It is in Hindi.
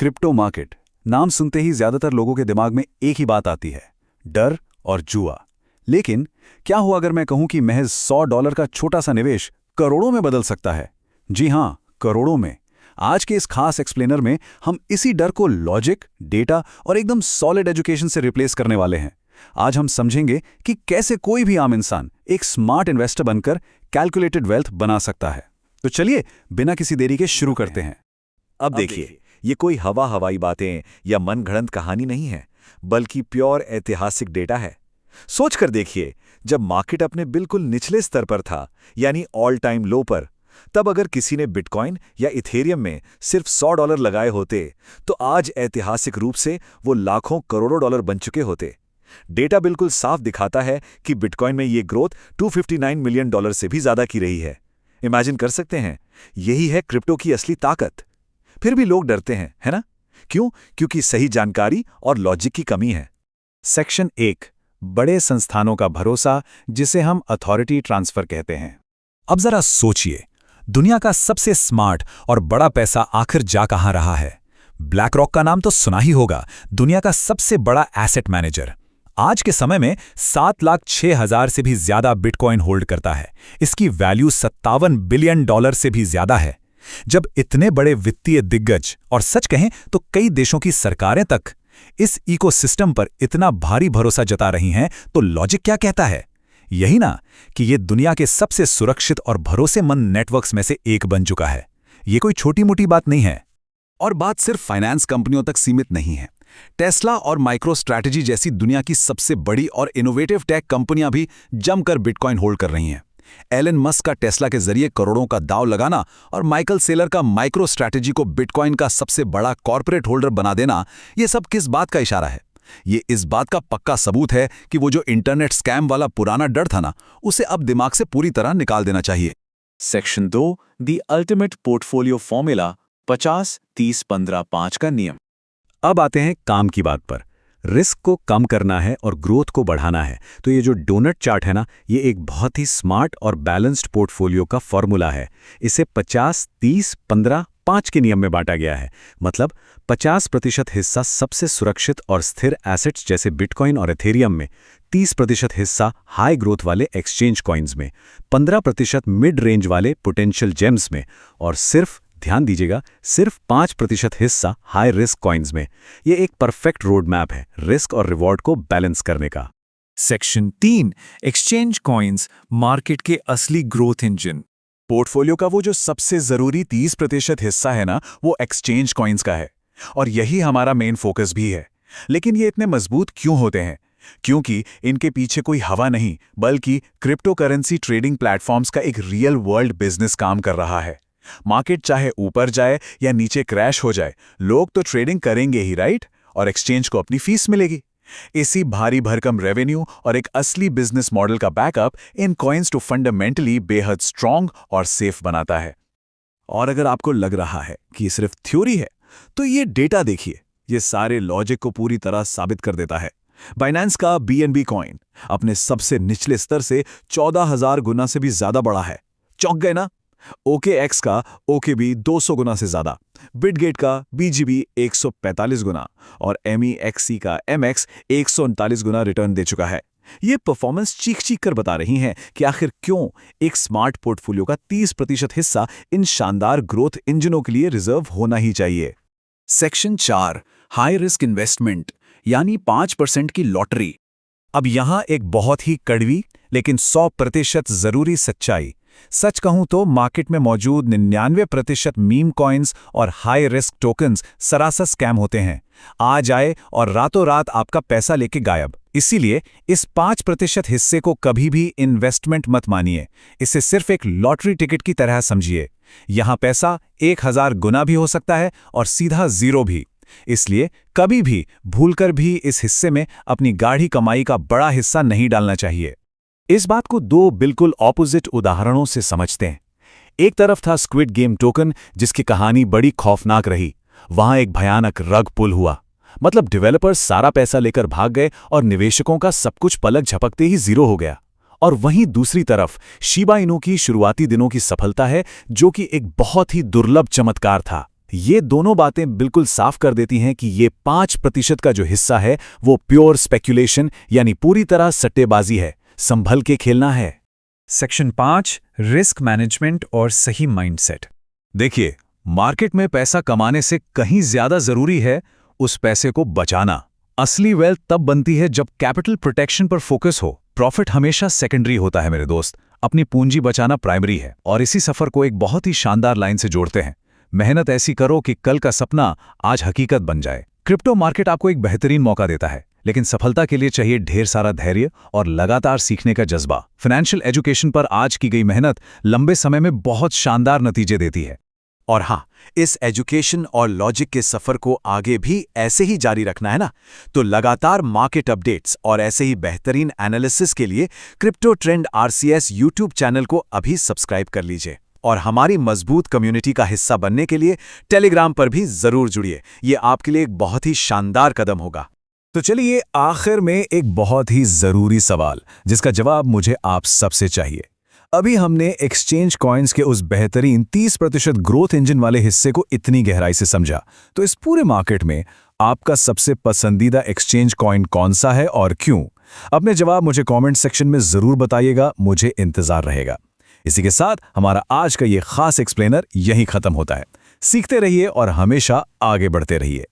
क्रिप्टो मार्केट नाम सुनते ही ज्यादातर लोगों के दिमाग में एक ही बात आती है, डर और जुआ। लेकिन क्या हुआ अगर मैं कहूं कि महज $100 का छोटा सा निवेश करोड़ों में बदल सकता है? जी हां, करोड़ों में। आज के इस खास एक्सप्लेनर में हम इसी डर को लॉजिक, डेटा और एकदम सॉलिड एजुकेशन से रिप्लेस करने वाले हैं। आज हम समझेंगे कि कैसे कोई भी आम इंसान एक स्मार्ट इन्वेस्टर बनकर कैलकुलेटेड वेल्थ बना सकता है। तो चलिए बिना किसी देरी के शुरू करते हैं। अब देखिए, ये कोई हवाई बातें या मनगढ़ंत कहानी नहीं है, बल्कि प्योर ऐतिहासिक डेटा है। सोच कर देखिए, जब मार्केट अपने बिल्कुल निचले स्तर पर था, यानी ऑल टाइम लो पर, तब अगर किसी ने बिटकॉइन या इथेरियम में सिर्फ $100 लगाए होते, तो आज ऐतिहासिक रूप से वो लाखों करोड़ों डॉलर बन चुके होते। डेटा बिल्कुल साफ दिखाता है कि बिटकॉइन में ये ग्रोथ $259 मिलियन से भी ज्यादा की रही है। इमेजिन कर सकते हैं, यही है क्रिप्टो की असली ताकत। फिर भी लोग डरते हैं, है ना? क्यों? क्योंकि सही जानकारी और लॉजिक की कमी है। सेक्शन 1, बड़े संस्थानों का भरोसा, जिसे हम अथॉरिटी ट्रांसफर कहते हैं। अब जरा सोचिए, दुनिया का सबसे स्मार्ट और बड़ा पैसा आखिर जा कहां रहा है? ब्लैक रॉक का नाम तो सुना ही होगा, दुनिया का सबसे बड़ा एसेट मैनेजर। आज के समय में 7,06,000 से भी ज्यादा बिटकॉइन होल्ड करता है। इसकी वैल्यू $57 बिलियन से भी ज्यादा है। जब इतने बड़े वित्तीय दिग्गज और सच कहें तो कई देशों की सरकारें तक इस इकोसिस्टम पर इतना भारी भरोसा जता रही हैं, तो लॉजिक क्या कहता है? यही ना कि ये दुनिया के सबसे सुरक्षित और भरोसेमंद नेटवर्क्स में से एक बन चुका है। ये कोई छोटी मोटी बात नहीं है। और बात सिर्फ फाइनेंस कंपनियों तक सीमित नहीं है। टेस्ला और माइक्रो स्ट्रैटेजी जैसी दुनिया की सबसे बड़ी और इनोवेटिव टेक कंपनियां भी जमकर बिटकॉइन होल्ड कर रही हैं। एलन मस्क का टेस्ला के जरिए करोड़ों का दांव लगाना और माइकल सेलर का माइक्रो स्ट्रैटेजी को बिटकॉइन का सबसे बड़ा कॉर्पोरेट होल्डर बना देना, ये सब किस बात का इशारा है? ये इस बात का पक्का सबूत है कि वो जो इंटरनेट स्कैम वाला पुराना डर था ना, उसे अब दिमाग से पूरी तरह निकाल देना चाहिए। Section 2, the ultimate portfolio formula, 50-30-15-5 का नियम। अब आते हैं काम की बात पर। रिस्क को कम करना है और ग्रोथ को बढ़ाना है, तो ये जो डोनट चार्ट है ना, ये एक बहुत ही स्मार्ट और बैलेंस्ड पोर्टफोलियो का फॉर्मूला है। इसे 50-30-15-5 के नियम में बांटा गया है। मतलब 50% हिस्सा सबसे सुरक्षित और स्थिर एसेट्स जैसे बिटकॉइन और एथेरियम में, 30% हिस्सा हाई ग्रोथ वाले एक्सचेंज कॉइन्स में, 15% मिड रेंज वाले पोटेंशियल जेम्स में, और सिर्फ ध्यान दीजिएगा, सिर्फ 5% हिस्सा हाई रिस्क कॉइन्स में। यह एक परफेक्ट रोड मैप है रिस्क और रिवॉर्ड को बैलेंस करने का। सेक्शन 3, एक्सचेंज कॉइन्स, मार्केट के असली ग्रोथ इंजन। पोर्टफोलियो का वो जो सबसे जरूरी 30% हिस्सा है ना, वो एक्सचेंज कॉइन्स का है, और यही हमारा मेन फोकस भी है। लेकिन ये इतने मजबूत क्यों होते हैं? क्योंकि इनके पीछे कोई हवा नहीं, बल्कि क्रिप्टो करेंसी ट्रेडिंग प्लेटफॉर्म्स का एक रियल वर्ल्ड बिजनेस काम कर रहा है। मार्केट चाहे ऊपर जाए या नीचे क्रैश हो जाए, लोग तो ट्रेडिंग करेंगे ही, राइट? और एक्सचेंज को अपनी फीस मिलेगी। इसी भारी भरकम रेवेन्यू और एक असली बिजनेस मॉडल का बैकअप इन कॉइन्स को फंडामेंटली बेहद स्ट्रांग और सेफ बनाता है। और अगर आपको लग रहा है कि ये सिर्फ थ्योरी है, तो ये डेटा देखिए, ये सारे लॉजिक को पूरी तरह साबित कर देता है। बाइनेंस का BNB कॉइन अपने सबसे निचले स्तर से 14,000 गुना से भी ज्यादा बढ़ा है। चौंक गए ना? OKX का OKB 200 गुना से ज्यादा, बिटगेट का BGB 145 गुना और MEXC का MX 139 गुना रिटर्न दे चुका है। ये परफॉर्मेंस चीख कर बता रही हैं कि आखिर क्यों एक स्मार्ट पोर्टफोलियो का 30% हिस्सा इन शानदार ग्रोथ इंजनों के लिए रिजर्व होना ही चाहिए। सेक्शन 4, हाई रिस्क इन्वेस्टमेंट, यानी 5% की लॉटरी। अब यहां एक बहुत ही कड़वी लेकिन 100% जरूरी सच्चाई। सच कहूं तो मार्केट में मौजूद 99% मीम कॉइन्स और हाई रिस्क टोकन्स सरासर स्कैम होते हैं। आज आए और रातों रात आपका पैसा लेके गायब। इसीलिए इस 5% हिस्से को कभी भी इन्वेस्टमेंट मत मानिए। इसे सिर्फ एक लॉटरी टिकट की तरह समझिए। यहां पैसा 1000 गुना भी हो सकता है और सीधा जीरो भी। इसलिए कभी भी भूलकर भी इस हिस्से में अपनी गाढ़ी कमाई का बड़ा हिस्सा नहीं डालना चाहिए। इस बात को दो बिल्कुल ऑपोजिट उदाहरणों से समझते हैं। एक तरफ था स्क्विड गेम टोकन, जिसकी कहानी बड़ी खौफनाक रही। वहां एक भयानक रग पुल हुआ। मतलब डेवलपर्स सारा पैसा लेकर भाग गए और निवेशकों का सब कुछ पलक झपकते ही जीरो हो गया। और वहीं दूसरी तरफ शिबा इनू की शुरुआती दिनों की सफलता है, जो कि एक बहुत ही दुर्लभ चमत्कार था। ये दोनों बातें बिल्कुल साफ कर देती हैं कि ये 5% का जो हिस्सा है वो प्योर स्पेक्यूलेशन यानी पूरी तरह सट्टेबाजी है, संभल के खेलना है। सेक्शन 5 रिस्क मैनेजमेंट और सही माइंडसेट। देखिए, मार्केट में पैसा कमाने से कहीं ज्यादा जरूरी है उस पैसे को बचाना। असली वेल्थ तब बनती है जब कैपिटल प्रोटेक्शन पर फोकस हो। प्रॉफिट हमेशा सेकेंडरी होता है मेरे दोस्त, अपनी पूंजी बचाना प्राइमरी है। और इसी सफर को एक बहुत ही शानदार लाइन से जोड़ते हैं, मेहनत ऐसी करो कि कल का सपना आज हकीकत बन जाए। क्रिप्टो मार्केट आपको एक बेहतरीन मौका देता है, लेकिन सफलता के लिए चाहिए ढेर सारा धैर्य और लगातार सीखने का जज्बा। फाइनेंशियल एजुकेशन पर आज की गई मेहनत लंबे समय में बहुत शानदार नतीजे देती है। और हाँ, इस एजुकेशन और लॉजिक के सफर को आगे भी ऐसे ही जारी रखना है ना, तो लगातार मार्केट अपडेट्स और ऐसे ही बेहतरीन एनालिसिस के लिए crypto trend RCS YouTube channel को अभी सब्सक्राइब कर लीजिए। और हमारी मजबूत कम्युनिटी का हिस्सा बनने के लिए टेलीग्राम पर भी जरूर जुड़िए। ये आपके लिए एक बहुत ही शानदार कदम होगा। तो चलिए आखिर में एक बहुत ही जरूरी सवाल, जिसका जवाब मुझे आप सबसे चाहिए। अभी हमने एक्सचेंज कॉइन्स के उस बेहतरीन 30% ग्रोथ इंजन वाले हिस्से को इतनी गहराई से समझा, तो इस पूरे मार्केट में आपका सबसे पसंदीदा एक्सचेंज कॉइन कौन सा है और क्यों? अपने जवाब मुझे कमेंट सेक्शन में जरूर बताइएगा, मुझे इंतजार रहेगा। इसी के साथ हमारा आज का ये खास एक्सप्लेनर यहीं खत्म होता है। सीखते रहिए और हमेशा आगे बढ़ते रहिए।